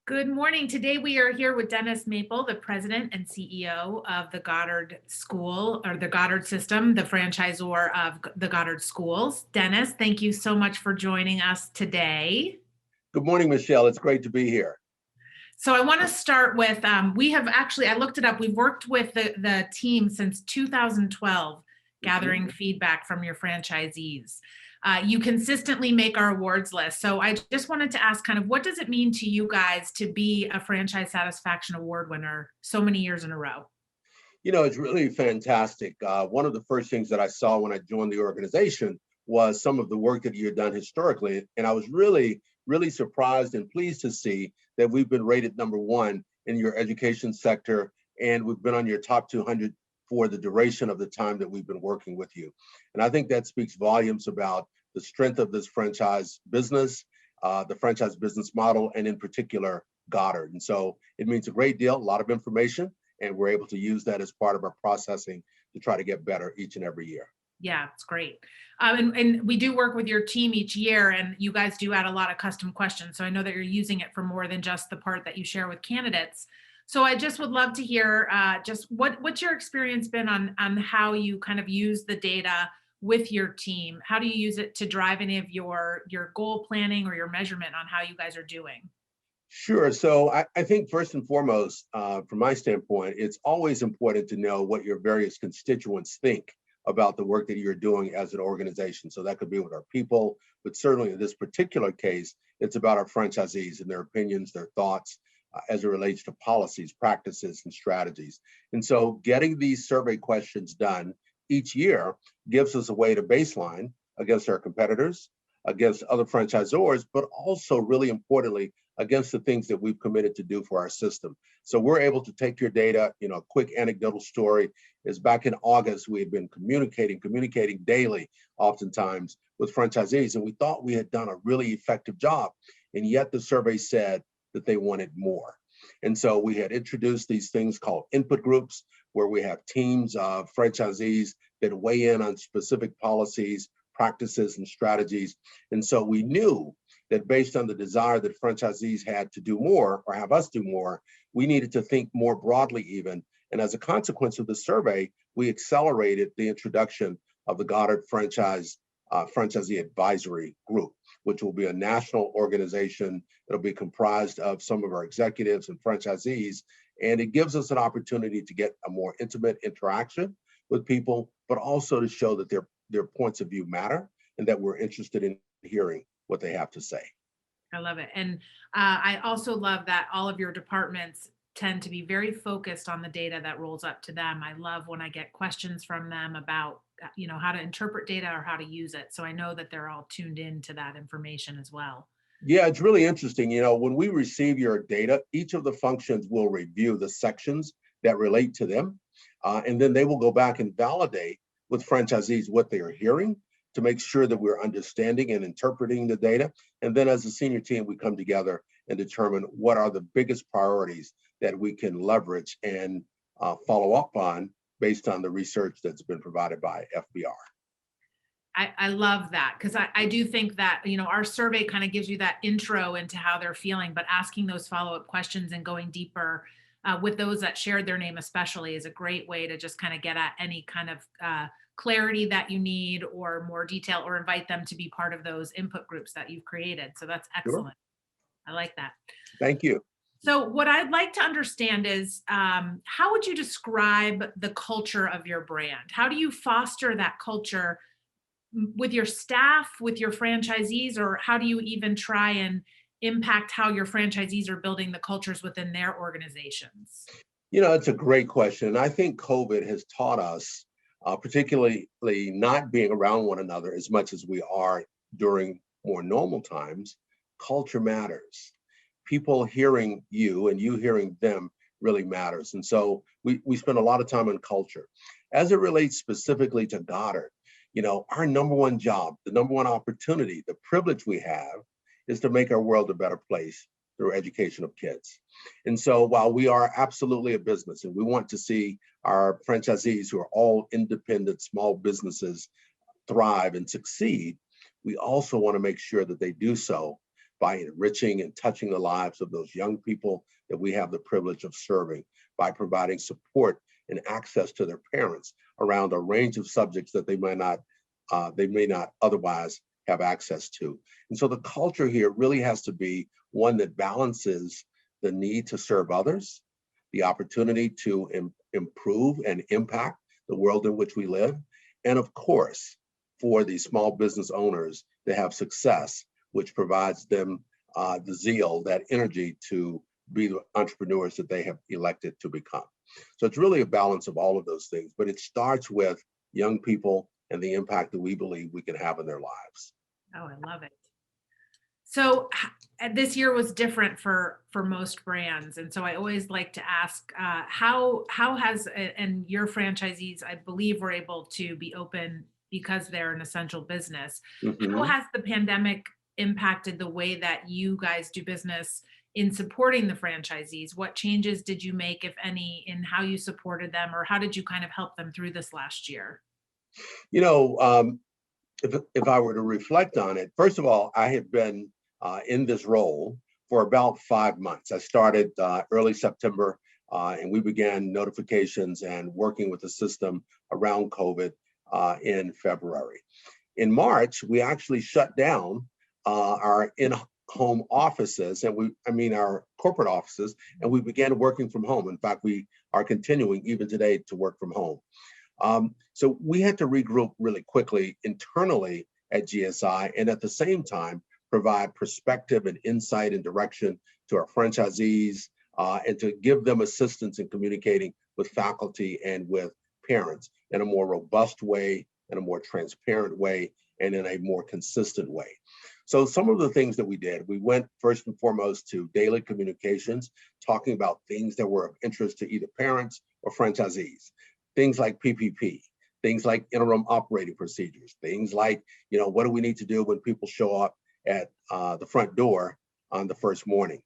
Good morning. Today we are here with Dennis Maple, the president and CEO of the Goddard School or the Goddard System, the franchisor of the Goddard Schools. Dennis, thank you so much for joining us today. Good morning, Michelle. It's great to be here. So I want to start with, we have actually, I looked it up, we've worked with the team since 2012, gathering feedback from your franchisees. You consistently make our awards list. So I just wanted to ask kind of what does it mean to you guys to be a Franchise Satisfaction Award winner so many years in a row? It's really fantastic. One of the first things that I saw when I joined the organization was some of the work that you had done historically. And I was really, really surprised and pleased to see that we've been rated #1 in your education sector. And we've been on your top 200 for the duration of the time that we've been working with you. And I think that speaks volumes about the strength of this franchise business, the franchise business model, and in particular, Goddard. And so it means a great deal, a lot of information, and we're able to use that as part of our processing to try to get better each and every year. Yeah, it's great. And we do work with your team each year, and you guys do add a lot of custom questions. So I know that you're using it for more than just the part that you share with candidates. So I just would love to hear just what's your experience been on how you kind of use the data with your team? How do you use it to drive any of your goal planning or your measurement on how you guys are doing? Sure. So I think first and foremost, from my standpoint, it's always important to know what your various constituents think about the work that you're doing as an organization. So that could be with our people, but certainly in this particular case, it's about our franchisees and their opinions, their thoughts as it relates to policies, practices, and strategies. And so getting these survey questions done each year gives us a way to baseline against our competitors, against other franchisors, but also really importantly, against the things that we've committed to do for our system. So we're able to take your data. A quick anecdotal story is back in August, we had been communicating daily, oftentimes with franchisees, and we thought we had done a really effective job. And yet the survey said that they wanted more. And so we had introduced these things called input groups, where we have teams of franchisees that weigh in on specific policies, practices, and strategies. And so we knew that based on the desire that franchisees had to do more or have us do more, we needed to think more broadly even. And as a consequence of the survey, we accelerated the introduction of the Goddard Franchisee Advisory Group, which will be a national organization. It'll be comprised of some of our executives and franchisees. And it gives us an opportunity to get a more intimate interaction with people, but also to show that their points of view matter and that we're interested in hearing what they have to say. I love it. And I also love that all of your departments tend to be very focused on the data that rolls up to them. I love when I get questions from them about, how to interpret data or how to use it. So I know that they're all tuned in to that information as well. Yeah, it's really interesting. When we receive your data, each of the functions will review the sections that relate to them. And then they will go back and validate with franchisees what they are hearing to make sure that we're understanding and interpreting the data. And then as a senior team, we come together and determine what are the biggest priorities that we can leverage and follow up on based on the research that's been provided by FBR. I love that because I do think that, our survey kind of gives you that intro into how they're feeling, but asking those follow-up questions and going deeper with those that shared their name especially is a great way to just kind of get at any kind of clarity that you need or more detail or invite them to be part of those input groups that you've created. So that's excellent. Sure. I like that. Thank you. So what I'd like to understand is how would you describe the culture of your brand? How do you foster that culture with your staff, with your franchisees, or how do you even try and impact how your franchisees are building the cultures within their organizations? It's a great question. And I think COVID has taught us, particularly not being around one another as much as we are during more normal times, culture matters. People hearing you and you hearing them really matters. And so we spend a lot of time on culture. As it relates specifically to Goddard, our #1 job, the #1 opportunity, the privilege we have is to make our world a better place through education of kids. And so while we are absolutely a business and we want to see our franchisees who are all independent small businesses thrive and succeed, we also want to make sure that they do so by enriching and touching the lives of those young people that we have the privilege of serving, by providing support and access to their parents around a range of subjects that they may not otherwise have access to. And so the culture here really has to be one that balances the need to serve others, the opportunity to improve and impact the world in which we live, and of course, for the small business owners to have success, which provides them the zeal, that energy to be the entrepreneurs that they have elected to become. So it's really a balance of all of those things, but it starts with young people and the impact that we believe we can have in their lives. Oh, I love it. So this year was different for most brands, and so I always like to ask, how has and your franchisees, I believe, were able to be open because they're an essential business. How Mhm. has the pandemic impacted the way that you guys do business in supporting the franchisees? What changes did you make, if any, in how you supported them, or how did you kind of help them through this last year? You know, if I were to reflect on it, first of all, I had been in this role for about 5 months. I started early September, and we began notifications and working with the system around COVID in February. In March, we actually shut down our in-home offices, and our corporate offices, and we began working from home. In fact, we are continuing even today to work from home. So we had to regroup really quickly internally at GSI, and at the same time provide perspective and insight and direction to our franchisees, and to give them assistance in communicating with faculty and with parents in a more robust way, in a more transparent way, and in a more consistent way. So some of the things that we did, we went first and foremost to daily communications, talking about things that were of interest to either parents or franchisees. Things like PPP, things like interim operating procedures, things like, what do we need to do when people show up at the front door on the first morning?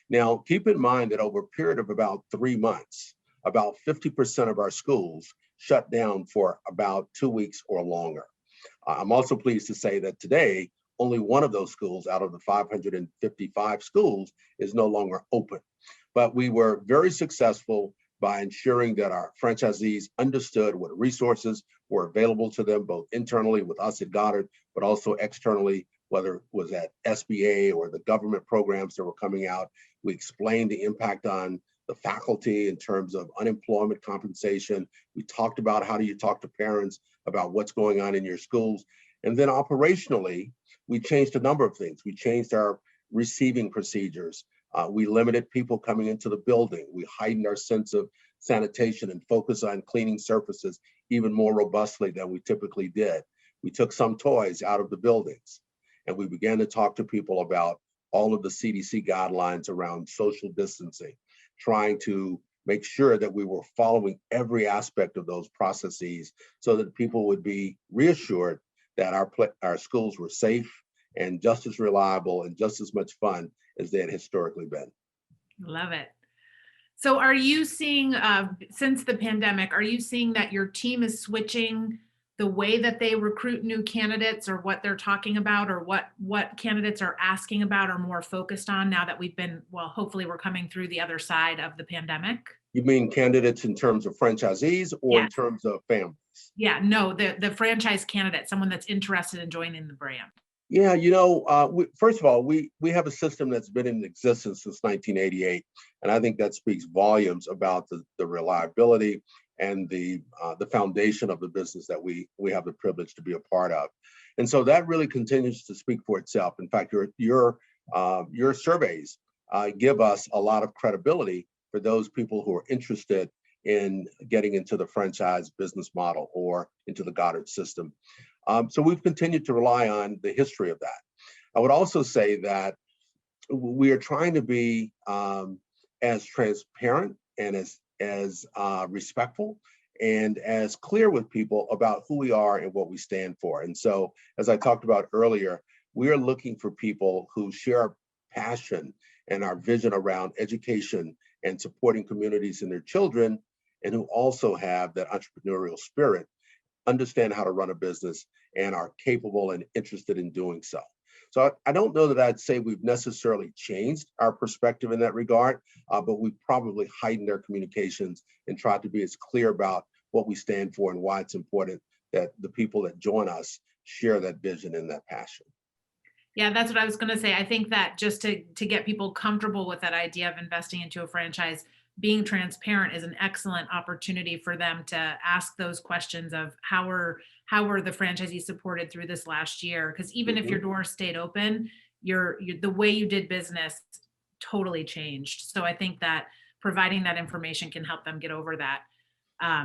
Now, keep in mind that over a period of about 3 months, about 50% of our schools shut down for about 2 weeks or longer. I'm also pleased to say that today, only one of those schools out of the 555 schools is no longer open. But we were very successful by ensuring that our franchisees understood what resources were available to them, both internally with us at Goddard, but also externally, whether it was at SBA or the government programs that were coming out. We explained the impact on the faculty in terms of unemployment compensation. We talked about how do you talk to parents about what's going on in your schools. And then operationally, we changed a number of things. We changed our receiving procedures. We limited people coming into the building. We heightened our sense of sanitation and focus on cleaning surfaces even more robustly than we typically did. We took some toys out of the buildings, and we began to talk to people about all of the CDC guidelines around social distancing, trying to make sure that we were following every aspect of those processes so that people would be reassured that our schools were safe and just as reliable and just as much fun as they had historically been. Love it. So are you seeing, since the pandemic, are you seeing that your team is switching the way that they recruit new candidates, or what they're talking about, or what candidates are asking about or more focused on now that hopefully we're coming through the other side of the pandemic? You mean candidates in terms of franchisees or in Yes. terms of families? Yeah, no, the franchise candidate, someone that's interested in joining the brand. Yeah, first of all, we have a system that's been in existence since 1988, and I think that speaks volumes about the reliability and the foundation of the business that we have the privilege to be a part of. And so that really continues to speak for itself. In fact, your surveys give us a lot of credibility for those people who are interested in getting into the franchise business model or into the Goddard system. So we've continued to rely on the history of that. I would also say that we are trying to be as transparent and as respectful and as clear with people about who we are and what we stand for. And so, as I talked about earlier, we are looking for people who share our passion and our vision around education and supporting communities and their children, and who also have that entrepreneurial spirit, understand how to run a business, and are capable and interested in doing so. So I don't know that I'd say we've necessarily changed our perspective in that regard, but we've probably heightened our communications and tried to be as clear about what we stand for and why it's important that the people that join us share that vision and that passion. Yeah, that's what I was going to say. I think that just to get people comfortable with that idea of investing into a franchise, being transparent is an excellent opportunity for them to ask those questions of how were the franchisees supported through this last year? Because even if your Mhm. doors stayed open, the way you did business totally changed. So I think that providing that information can help them get over that.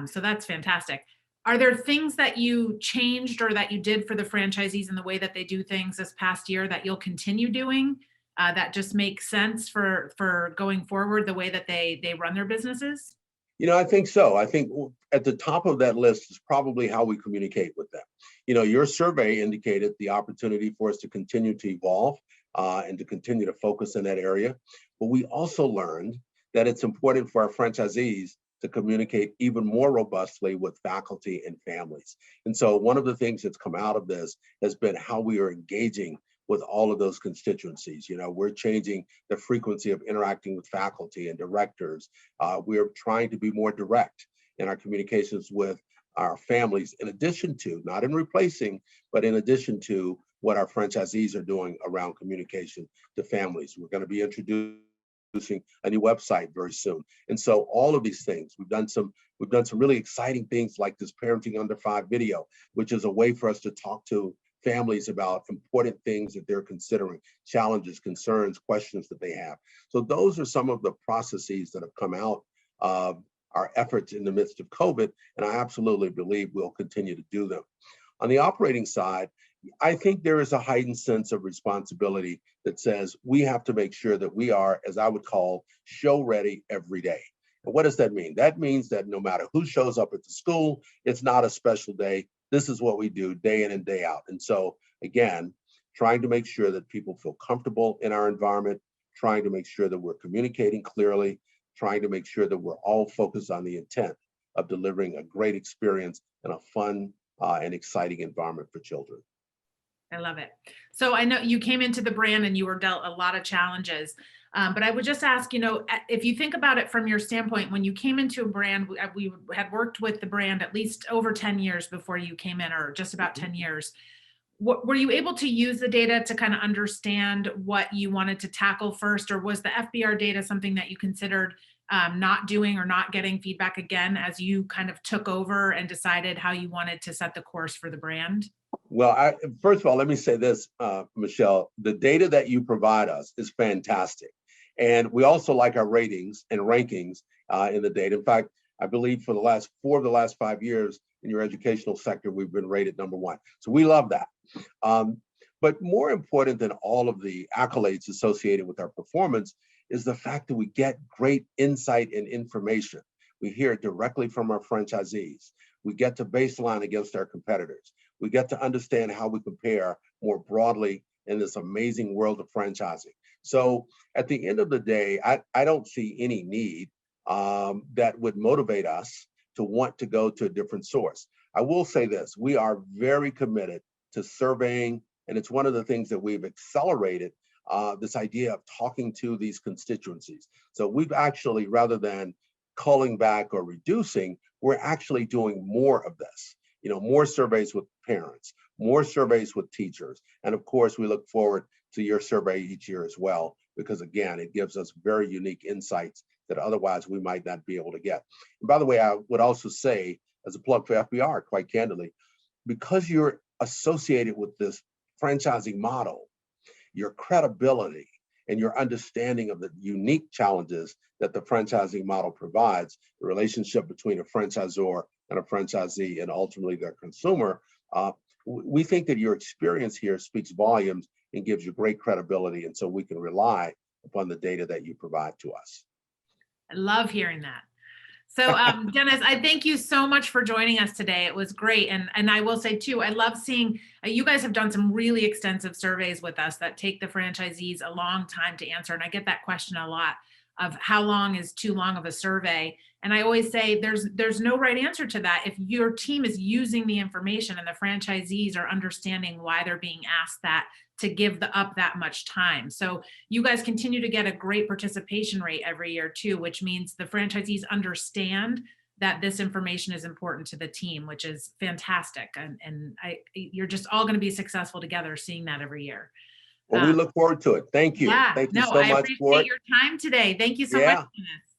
So that's fantastic. Are there things that you changed or that you did for the franchisees in the way that they do things this past year that you'll continue doing that just makes sense for going forward the way that they run their businesses? I think so. I think at the top of that list is probably how we communicate with them. Your survey indicated the opportunity for us to continue to evolve and to continue to focus in that area. But we also learned that it's important for our franchisees to communicate even more robustly with faculty and families. And so one of the things that's come out of this has been how we are engaging with all of those constituencies. We're changing the frequency of interacting with faculty and directors. We're trying to be more direct in our communications with our families, in addition to, not in replacing, but in addition to what our franchisees are doing around communication to families. We're going to be introducing a new website very soon. And so all of these things, we've done some really exciting things like this Parenting Under 5 video, which is a way for us to talk to families about important things that they're considering, challenges, concerns, questions that they have. So those are some of the processes that have come out of our efforts in the midst of COVID, and I absolutely believe we'll continue to do them. On the operating side, I think there is a heightened sense of responsibility that says we have to make sure that we are, as I would call, show ready every day. And what does that mean? That means that no matter who shows up at the school, it's not a special day. This is what we do day in and day out. And so, again, trying to make sure that people feel comfortable in our environment, trying to make sure that we're communicating clearly, trying to make sure that we're all focused on the intent of delivering a great experience and a fun and exciting environment for children. I love it. So I know you came into the brand and you were dealt a lot of challenges. But I would just ask, if you think about it from your standpoint, when you came into a brand, we had worked with the brand at least over 10 years before you came in, or just about 10 years. Were you able to use the data to kind of understand what you wanted to tackle first, or was the FBR data something that you considered not doing or not getting feedback again as you kind of took over and decided how you wanted to set the course for the brand? Well, first of all, let me say this, Michelle, the data that you provide us is fantastic. And we also like our ratings and rankings in the data. In fact, I believe for the last 5 years in your educational sector, we've been rated #1. So we love that. But more important than all of the accolades associated with our performance is the fact that we get great insight and information. We hear it directly from our franchisees. We get to baseline against our competitors. We get to understand how we compare more broadly in this amazing world of franchising. So at the end of the day, I don't see any need that would motivate us to want to go to a different source. I will say this, we are very committed to surveying, and it's one of the things that we've accelerated, this idea of talking to these constituencies. So we've actually, rather than culling back or reducing, we're actually doing more of this. More surveys with parents, more surveys with teachers. And of course, we look forward to your survey each year as well, because again, it gives us very unique insights that otherwise we might not be able to get. And by the way, I would also say, as a plug for FBR, quite candidly, because you're associated with this franchising model, your credibility and your understanding of the unique challenges that the franchising model provides, the relationship between a franchisor and a franchisee and ultimately their consumer, we think that your experience here speaks volumes and gives you great credibility. And so we can rely upon the data that you provide to us. I love hearing that. So, Dennis, I thank you so much for joining us today. It was great. And I will say too, I love seeing you guys have done some really extensive surveys with us that take the franchisees a long time to answer. And I get that question a lot of how long is too long of a survey. And I always say there's no right answer to that. If your team is using the information and the franchisees are understanding why they're being asked that to give up that much time. So you guys continue to get a great participation rate every year too, which means the franchisees understand that this information is important to the team, which is fantastic. And you're just all going to be successful together seeing that every year. Well, we look forward to it. Thank you. Yeah, Thank you no, so I much for appreciate it. your time today. Thank you so much, Yeah. Dennis.